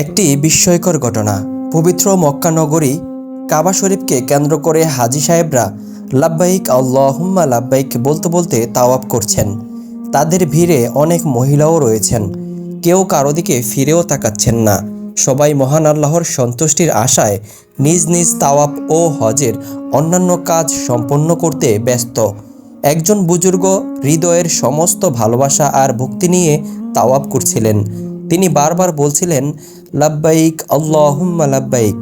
একটি বিস্ময়কর ঘটনা। পবিত্র মক্কা নগরী কাবা শরীফকে কেন্দ্র করে হাজী সাহেবরা লাব্বাইক আল্লাহুম্মা লাব্বাইক বলতে বলতে তাওয়াফ করছেন। তাদের ভিড়ে অনেক মহিলাও রয়েছেন। কেউ কারো দিকে ফিরেও তাকাচ্ছেন না। সবাই মহান আল্লাহর সন্তুষ্টির আশায় নিজ নিজ তাওয়াফ ও হজের অন্যান্য কাজ সম্পন্ন করতে ব্যস্ত। একজন বুজুর্গ হৃদয়ের সমস্ত ভালোবাসা আর ভক্তি নিয়ে তাওয়াফ করছিলেন। তিনি বারবার বলছিলেন, লাব্বাইক আল্লাহুম্মা লাব্বাইক,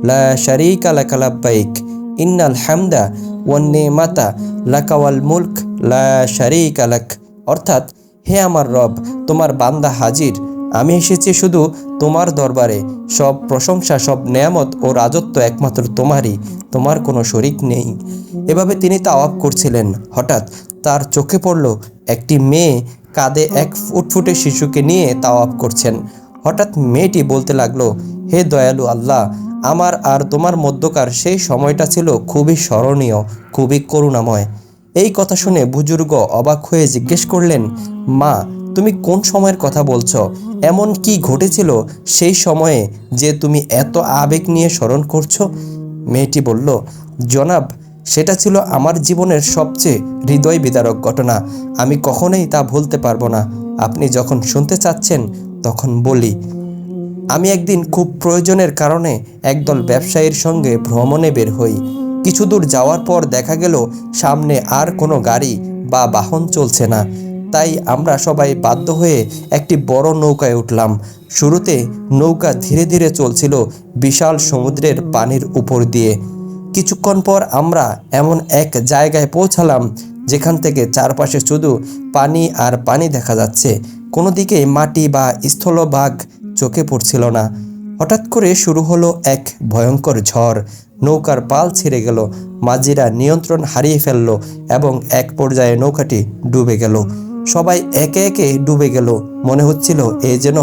লা শারীকা লাকা লাব্বাইক, ইন্নাল হামদা ওয়ান নিমাতা লাকা ওয়াল মুলক লা শারীকা লাক। অর্থাৎ, হে আমার রব, তোমার বান্দা হাজির, আমি এসেছি শুধু তোমার দরবারে। সব প্রশংসা, সব নেয়ামত ও রাজত্ব একমাত্র তোমারই, তোমার কোনো শরিক নেই। এভাবে তিনি তাওয়াফ করছিলেন। হঠাৎ তার চোখে পড়ল একটি মেয়ে কাঁধে এক ফুটফুটে শিশুকে নিয়ে তাওয়াফ করছেন। হঠাৎ মেয়েটি বলতে লাগলো, হে দয়ালু আল্লাহ, আমার আর তোমার মধ্যকার সেই সময়টা ছিল খুবই স্মরণীয়, খুবই করুণাময়। এই কথা শুনে বুজুর্গ অবাক হয়ে জিজ্ঞেস করলেন, মা, তুমি কোন সময়ের কথা বলছো? এমন কি ঘটেছিল সেই সময়ে যে তুমি এত আবেগ নিয়ে স্মরণ করছো? মেয়েটি বলল, জনাব, সেটা ছিল আমার জীবনের সবচেয়ে হৃদয় বিদারক ঘটনা। আমি কখনোই তা ভুলতে পারবো না। আপনি যখন শুনতে চাচ্ছেন তখন বলি। আমি একদিন খুব প্রয়োজনের কারণে একদল ব্যবসায়ীর সঙ্গে ভ্রমণে বের হই। কিছু দূর যাওয়ার পর দেখা গেল সামনে আর কোনো গাড়ি বা বাহন চলছে না। তাই আমরা সবাই বাধ্য হয়ে একটি বড় নৌকায় উঠলাম। শুরুতে নৌকা ধীরে ধীরে চলছিল বিশাল সমুদ্রের পানির উপর দিয়ে। কিছুক্ষণ পর আমরা এমন এক জায়গায় পৌঁছালাম যেখান থেকে চারপাশে শুধু পানি আর পানি দেখা যাচ্ছে। কোনো দিকে মাটি বা স্থলভাগ চোখে পড়ছিল না। হঠাৎ করে শুরু হলো এক ভয়ঙ্কর ঝড়। নৌকার পাল ছিঁড়ে গেল, মাঝিরা নিয়ন্ত্রণ হারিয়ে ফেলল এবং এক পর্যায়ে নৌকাটি ডুবে গেল। সবাই একে একে ডুবে গেল। মনে হচ্ছিল এ যেন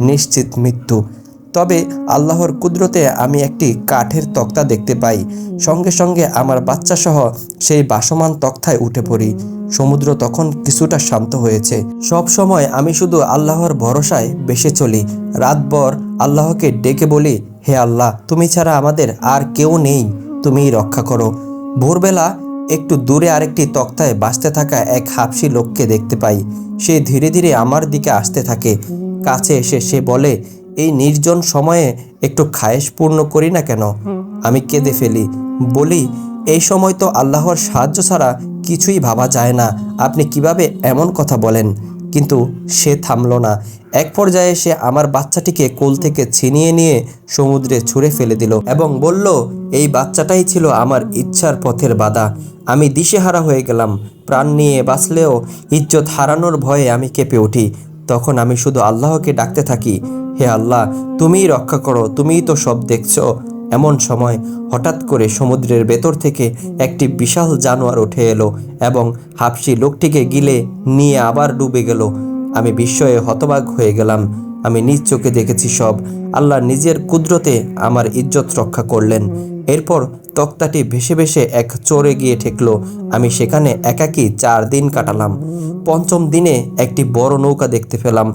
নিশ্চিত মৃত্যু। তবে আল্লাহর কুদরতে আমি একটি কাঠের তক্তা দেখতে পাই। সঙ্গে সঙ্গে আমার বাচ্চাসহ সেই ভাসমান তক্তায় উঠে পড়ি। সমুদ্র তখন কিছুটা শান্ত হয়েছে। সব সময় আমি শুধু আল্লাহর ভরসায় বেসে চলি। রাতভর আল্লাহকে ডেকে বলি, হে আল্লাহ, তুমি ছাড়া আমাদের আর কেউ নেই, তুমিই রক্ষা করো। ভোরবেলা একটু দূরে আরেকটি তক্তায় ভাসতে থাকা এক হাবশী লোককে দেখতে পাই। সে ধীরে ধীরে আমার দিকে আসতে থাকে। কাছে এসে সে বলে, এই নির্জন সময়ে একটু খায়েশ পূর্ণ করি না কেন? আমি কেঁদে ফেলি, বলি, এই সময় তো আল্লাহর সাহায্য ছাড়া কিছুই ভাবা যায় না, আপনি কিভাবে এমন কথা বলেন? কিন্তু সে থামল না। এক পর্যায়ে সে আমার বাচ্চাটিকে কোল থেকে ছিনিয়ে নিয়ে সমুদ্রে ছুঁড়ে ফেলে দিল এবং বলল, এই বাচ্চাটাই ছিল আমার ইচ্ছার পথের বাধা। আমি দিশেহারা হয়ে গেলাম। প্রাণ নিয়ে বাঁচলেও ইজ্জত হারানোর ভয়ে আমি কেঁপে উঠি। তখন আমি শুধু আল্লাহকে ডাকতে থাকি, হে আল্লাহ, তুমিই রক্ষা করো, তুমিই তো সব দেখছো। এমন সময় হঠাৎ করে সমুদ্রের ভেতর থেকে একটি বিশাল জানোয়ার উঠে এলো এবং হাবশী লোকটিকে গিলে নিয়ে আবার ডুবে গেল। আমি বিস্ময়ে হতবাক হয়ে গেলাম। আমি নিজ চোখে দেখেছি সব। আল্লাহ নিজের কুদরতে আমার ইজ্জত রক্ষা করলেন। এরপর তক্তাটি ভেসে ভেসে এক চরে গিয়ে ঠেকল। আমি সেখানে একাকী 4 দিন কাটালাম। পঞ্চম দিনে একটি বড় নৌকা দেখতে পেলাম।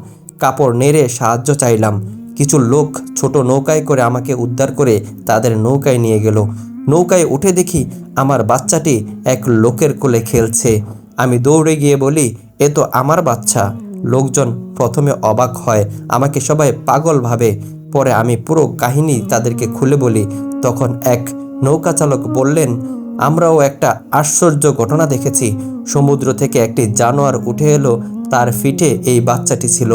কাপড় নেড়ে সাহায্য চাইলাম। কিছু লোক ছোট নৌকায় করে আমাকে উদ্ধার করে তাদের নৌকায় নিয়ে গেল। নৌকায় উঠে দেখি আমার বাচ্চাটি এক লোকের কোলে খেলছে। আমি দৌড়ে গিয়ে বলি, এ তো আমার বাচ্চা। লোকজন প্রথমে অবাক হয়, আমাকে সবাই পাগল ভাবে। পরে আমি পুরো কাহিনী তাদেরকে খুলে বলি। তখন এক নৌকা চালক বললেন, আমরাও একটা আশ্চর্য ঘটনা দেখেছি। সমুদ্র থেকে একটি জানোয়ার উঠে এলো, তার পিঠে এই বাচ্চাটি ছিল।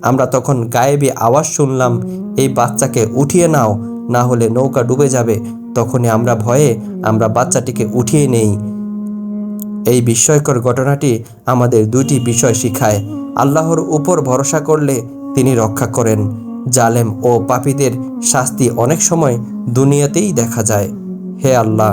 আমরা তখন গায়েবী আওয়াজ শুনলাম, এই বাচ্চাকে উঠিয়ে নাও, না হলে নৌকা ডুবে যাবে। তখনই আমরা বাচ্চাটিকে উঠিয়ে নেই। এই বিস্ময়কর ঘটনাটি আমাদের 2টি বিষয় শিখায়। আল্লাহর উপর ভরসা করলে তিনি রক্ষা করেন। জালেম ও পাপীদের শাস্তি অনেক সময় দুনিয়াতেই দেখা যায়। হে আল্লাহ,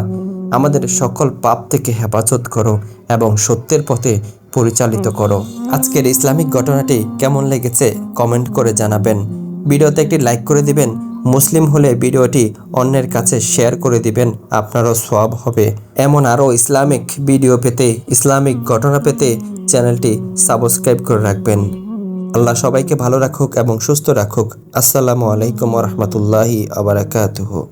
আমাদের সকল পাপ থেকে হেফাজত করো এবং সত্যের পথে পরিচালিত করো। আজকের ইসলামিক ঘটনাটি কেমন লেগেছে কমেন্ট করে জানাবেন। ভিডিওতে একটি লাইক করে দিবেন। মুসলিম হলে ভিডিওটি অন্যের কাছে শেয়ার করে দিবেন, আপনারও সওয়াব হবে। এমন আরও ইসলামিক ভিডিও পেতে, ইসলামিক ঘটনা পেতে চ্যানেলটি সাবস্ক্রাইব করে রাখবেন। আল্লাহ সবাইকে ভালো রাখুক এবং সুস্থ রাখুক। আসসালামু আলাইকুম ওয়া রাহমাতুল্লাহি ওয়া বারাকাতুহু।